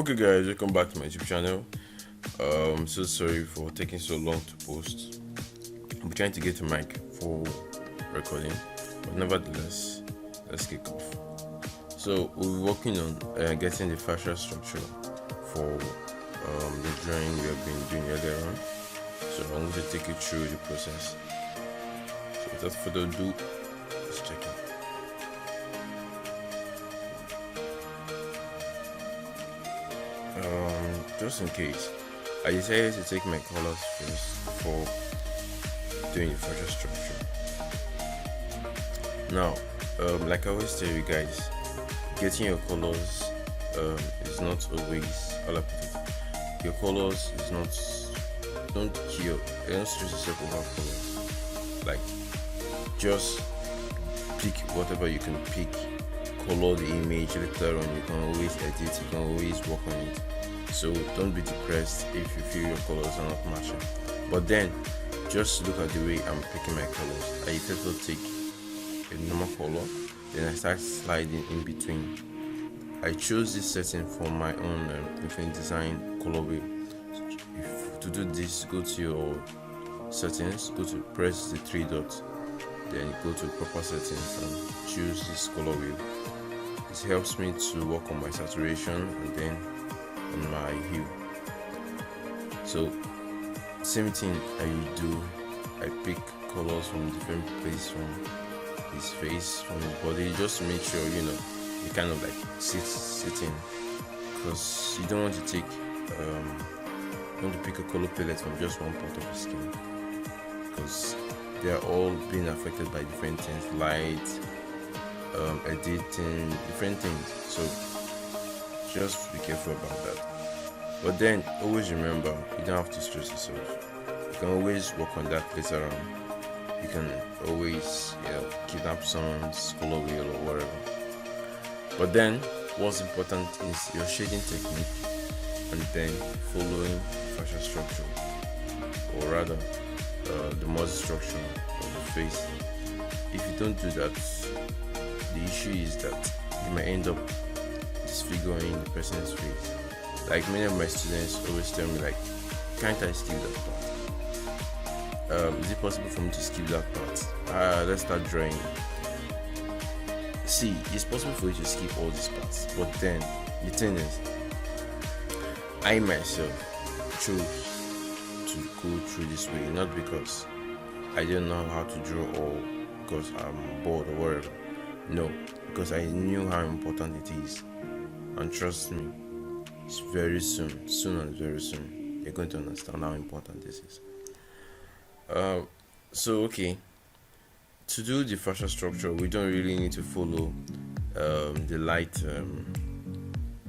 Okay guys, welcome back to my YouTube channel. So sorry for taking so long to post. I'm trying to get a mic for recording, but nevertheless, let's kick off. So we're working on getting the fascia structure for the drawing we have been doing earlier on. So I'm going to take you through the process. So without further ado, let's check it. Just in case, I decided to take my colors first before doing the fascia structure. Now, like I always tell you guys, getting your colors is not always all I put it. Your colors is not, don't stress yourself over colors. Like, just pick whatever you can pick, color the image later on. You can always edit, you can always work on it. So don't be depressed if you feel your colors are not matching. But then just look at the way I'm picking my colors. I first will take a normal color, then I start sliding in between. I chose this setting for my own Infinite Design colorway. To do this, go to your settings, go to press the three dots, then go to proper settings and choose this colorway. This helps me to work on my saturation and then on my hue. So same thing I do, I pick colors from different places, from his face, from his body, just to make sure you kind of like sitting, because you don't want to take pick a color palette from just one part of the skin, because they are all being affected by different things, light, editing, different things. So just be careful about that. But then always remember, you don't have to stress yourself. You can always work on that later on. You can always kidnap someone's color wheel or whatever. But then what's important is your shading technique and then following fascia structure, or rather the muscle structure of the face. If you don't do that, the issue is that you might end up disfiguring the person's face. Like many of my students always tell me, like, can't I skip that part? Is it possible for me to skip that part? Let's start drawing. See, it's possible for you to skip all these parts, but then the thing is, I myself chose to go through this way, not because I don't know how to draw or because I'm bored or whatever. No, because I knew how important it is, and trust me, it's very soon and very soon you're going to understand how important this is. So okay, to do the fascia structure, we don't really need to follow the light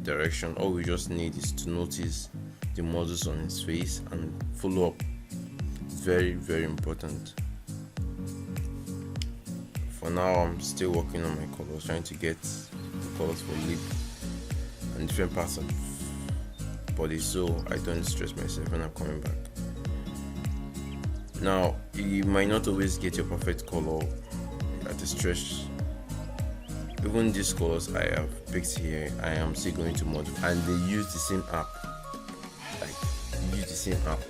direction. All we just need is to notice the muscles on his face and follow up. It's very, very important. For now, I'm still working on my colors, trying to get the colors for lip and different parts of body, so I don't stress myself when I'm coming back. Now, you might not always get your perfect color at a stretch. Even these colors I have picked here, I am still going to modify, and they use the same app. Like, use the same app,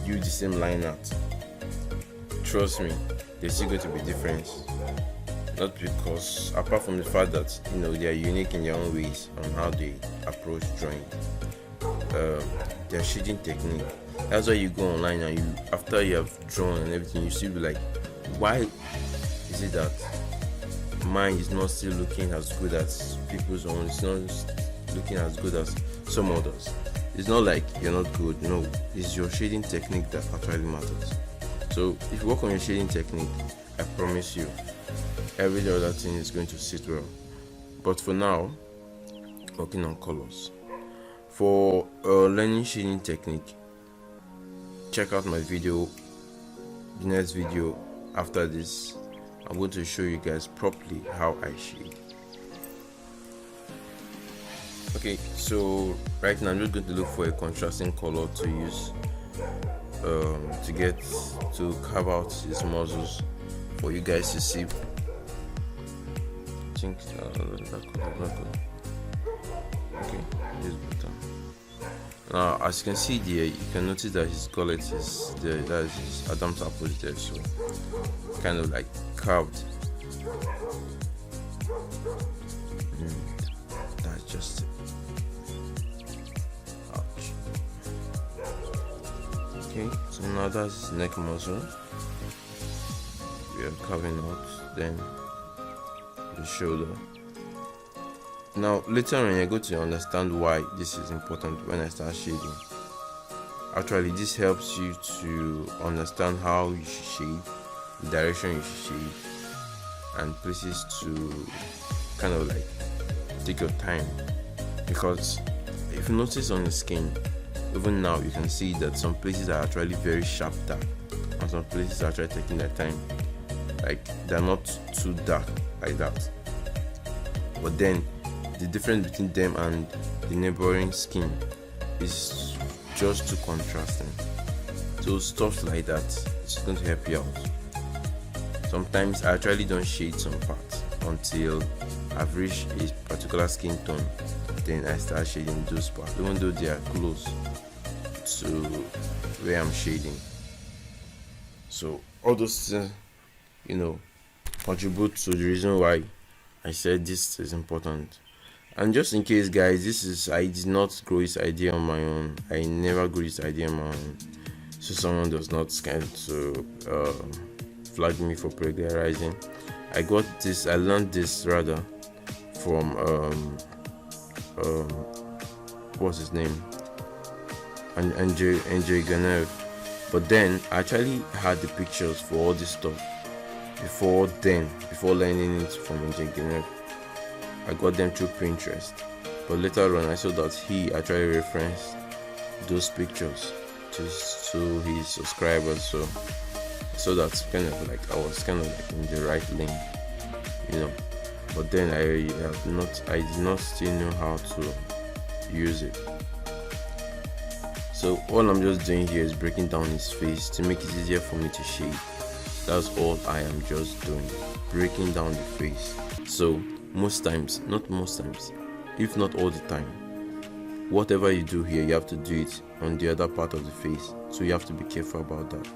use the same line art. Trust me, there's still going to be difference. Not because, apart from the fact that they are unique in their own ways on how they approach drawing, their shading technique. That's why you go online and after you have drawn and everything, you still be like, why is it that mine is not still looking as good as people's own? It's not looking as good as some others. It's not like you're not good. No, it's your shading technique that actually matters. So if you work on your shading technique, I promise you, every other thing is going to sit well. But for now, working on colors. For learning shading technique, check out my video. The next video after this, I'm going to show you guys properly how I shade. Okay, so right now I'm just going to look for a contrasting color to use to carve out these muscles for you guys to see. I think that color not good. Okay. this button. Now, as you can see there, you can notice that his gullet is there. That is his Adam's apple is there, so kind of like carved. That's just it. Ouch. Okay, so now that's his neck muscle. We are carving out, then the shoulder. Now later on you're going to understand why this is important when I start shading. Actually, this helps you to understand how you should shade, the direction you should shade, and places to kind of like take your time. Because if you notice on the skin, even now you can see that some places are actually very sharp dark, and some places are actually taking their time. Like they're not too dark like that. But then the difference between them and the neighboring skin is just too contrasting. So stuff like that is going to help you out. Sometimes I actually don't shade some parts until I've reached a particular skin tone, then I start shading those parts, even though they are close to where I'm shading. So all those things, contribute to the reason why I said this is important. And just in case, guys, I did not grow this idea on my own. I never grew this idea on my own, so someone does not kind to flag me for plagiarizing. I learned this rather from what's his name, Ganev. But then I actually had the pictures for all this stuff before learning it from Ganev. I got them through Pinterest, but later on I saw that he actually referenced those pictures to his subscribers, so that's kind of like I was kind of like in the right lane, But then I did not still know how to use it. So all I'm just doing here is breaking down his face to make it easier for me to shade. That's all I am just doing, breaking down the face. So most times, not most times, if not all the time, whatever you do here, you have to do it on the other part of the face, so you have to be careful about that.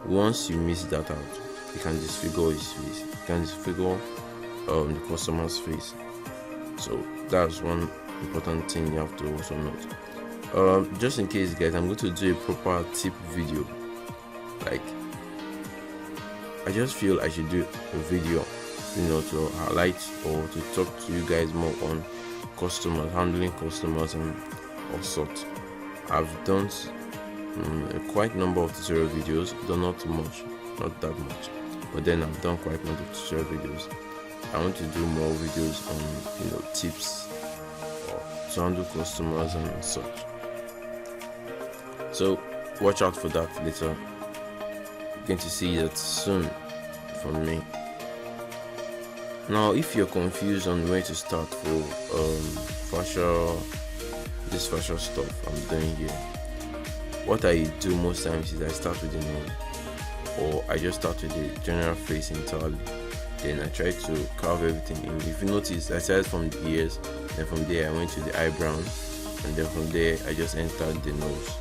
Once you miss that out, you can disfigure his face, you can disfigure the customer's face. So that's one important thing you have to also note. Just in case, guys, I'm going to do a proper tip video. Like, I just feel I should do a video to highlight or to talk to you guys more on customers, handling customers and all sorts. I've done a quite number of tutorial videos, though not that much, but then I've done quite a number of tutorial videos. I want to do more videos on tips to handle customers and such. So watch out for that later. You're going to see that soon from me. Now, if you're confused on where to start for this fashion stuff I'm doing here, what I do most times is I start with the nose, or I just start with the general face entirely. Then I try to carve everything in. If you notice, I started from the ears, then from there I went to the eyebrows, and then from there I just entered the nose.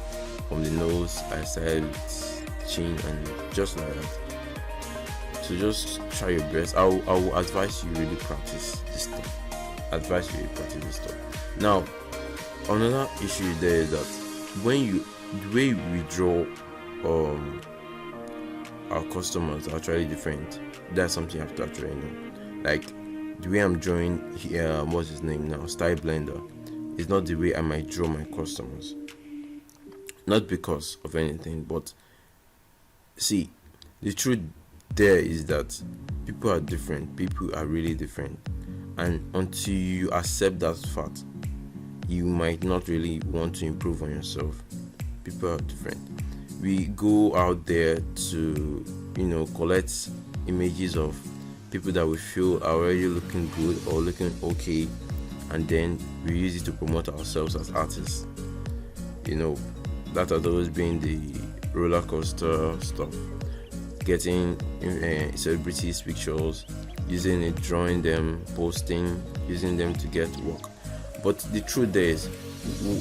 From the nose I started with chin, and just like that. So just try your best. I will advise you really practice this stuff. Now, another issue there is that the way we draw our customers are actually different. That's something you have to actually know. Like the way I'm drawing here, what's his name now, Stylebender, is not the way I might draw my customers. Not because of anything, but see, the truth there is that people are different. People are really different, and until you accept that fact, you might not really want to improve on yourself. People are different. We go out there to collect images of people that we feel are already looking good or looking okay, and then we use it to promote ourselves as artists. That has always been the roller coaster stuff. Getting celebrities' pictures, using it, drawing them, posting, using them to get work. But the truth is,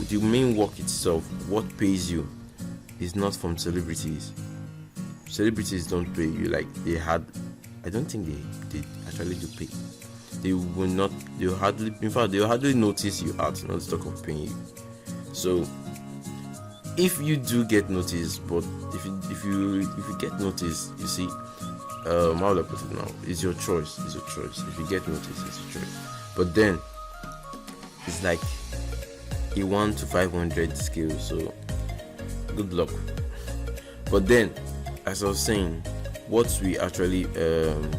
the main work itself, what pays you, is not from celebrities. Celebrities don't pay you like they had. I don't think they actually do pay. They will not. They'll hardly. In fact, they'll hardly notice you out. Not to talk of paying you. So, if you do get noticed, but if you get noticed, you see, how will I put it now? It's your choice. It's your choice. If you get noticed, it's your choice. But then, it's like a 1 to 500 scale. So, good luck. But then, as I was saying, what we actually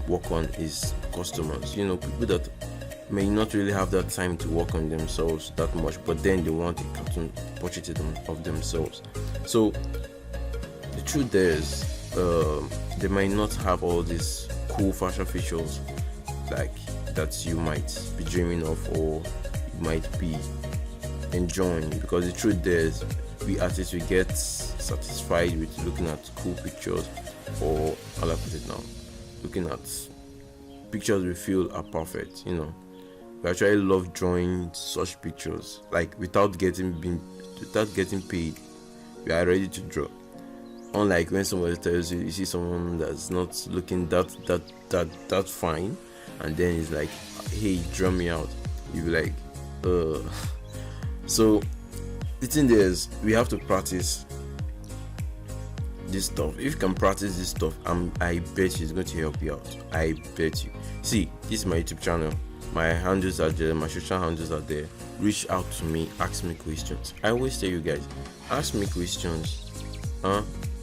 work on is customers. You know, people that may not really have that time to work on themselves that much, but then they want a cartoon portrait of themselves. So the truth is, they might not have all these cool fashion features like that you might be dreaming of or you might be enjoying, because the truth is, we artists, we get satisfied with looking at cool pictures, or how I put it now, looking at pictures we feel are perfect. You know, we actually love drawing such pictures, like without getting paid. We are ready to draw. Unlike when somebody tells you, you see someone that's not looking that fine, and then it's like, hey, draw me out. You be like, So the thing is, we have to practice this stuff. If you can practice this stuff, I bet you it's going to help you out. I bet you. See, this is my YouTube channel. My handles are there. My social handles are there. Reach out to me. Ask me questions. I always tell you guys, ask me questions.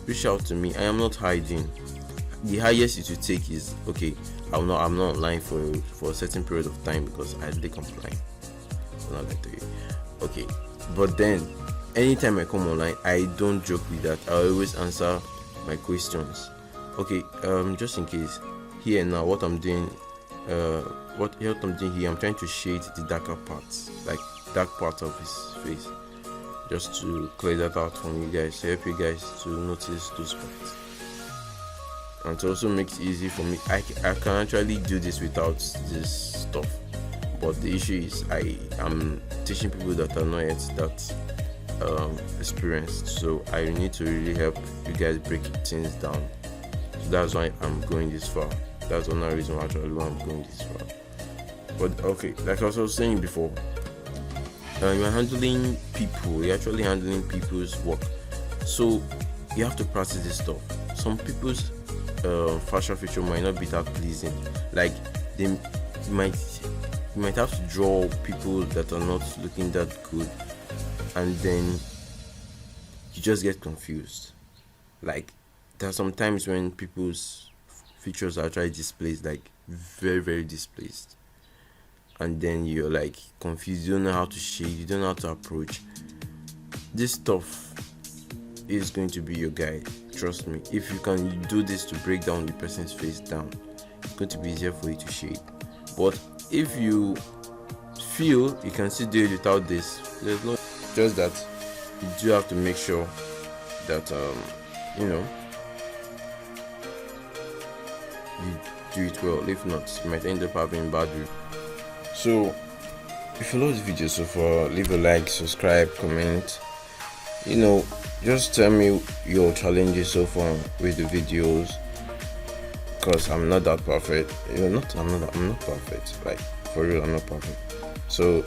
Reach out to me. I am not hiding. The highest it will take is, okay, I'm not online for a certain period of time because I take online. I'm not like to you. Okay, but then anytime I come online, I don't joke with that. I always answer my questions. Okay, just in case, here now, what I'm doing here, I'm trying to shade the darker parts, like dark part of his face, just to clear that out for you guys, to help you guys to notice those parts, and to also make it easy for me. I can actually do this without this stuff, but the issue is I am teaching people that are not yet that experienced, so I need to really help you guys break things down. So that's why I'm going this far. That's another reason why I'm going this far. But okay, like I was saying before, you're handling people. You're actually handling people's work, so you have to practice this stuff. Some people's fashion feature might not be that pleasing. Like you might have to draw people that are not looking that good, and then you just get confused. Like there are some times when people's features are actually displaced, like very, very displaced, and then you're like confused. You don't know how to shade, you don't know how to approach. This stuff is going to be your guide. Trust me. If you can do this to break down the person's face down, it's going to be easier for you to shade. But if you feel you can still do it without this, there's no, just that you do have to make sure that you do it well. If not, you might end up having bad review. So if you love the video so far, leave a like, subscribe, comment. Just tell me your challenges so far with the videos, because I'm not that perfect. I'm not perfect. Like for real, I'm not perfect. So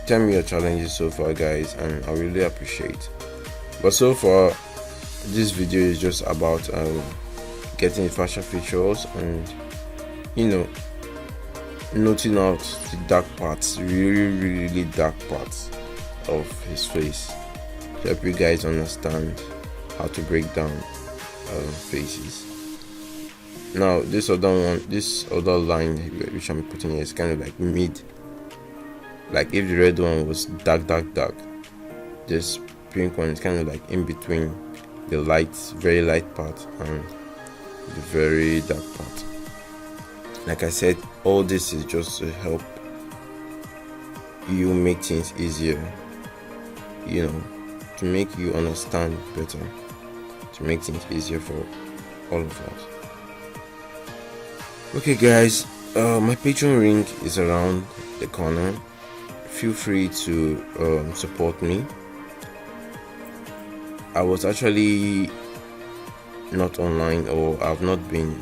tell me your challenges so far, guys, and I really appreciate. But so far, this video is just about getting the fashion features and noting out the dark parts, really dark parts of his face, to help you guys understand how to break down faces. Now this other line which I'm putting here is kind of like mid. Like if the red one was dark, this pink one is kind of like in between the very light part and the very dark part. Like I said, all this is just to help you make things easier, to make you understand better, to make things easier for all of us. Okay guys, my Patreon link is around the corner. feel free to support me. I was actually not online, or I've not been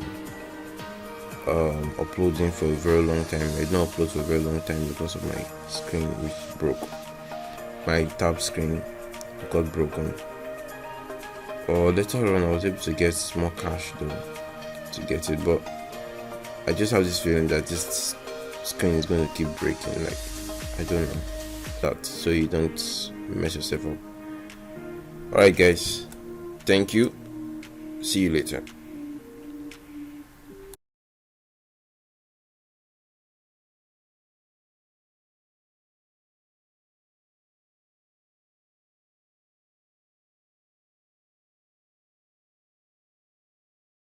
uploading for a very long time. I did not upload for a very long time because of my screen, which broke. My tab screen got broken. Or later on, I was able to get more cash though to get it, but I just have this feeling that this screen is going to keep breaking. Like, I don't know that, so you don't mess yourself up. Alright guys, thank you, see you later.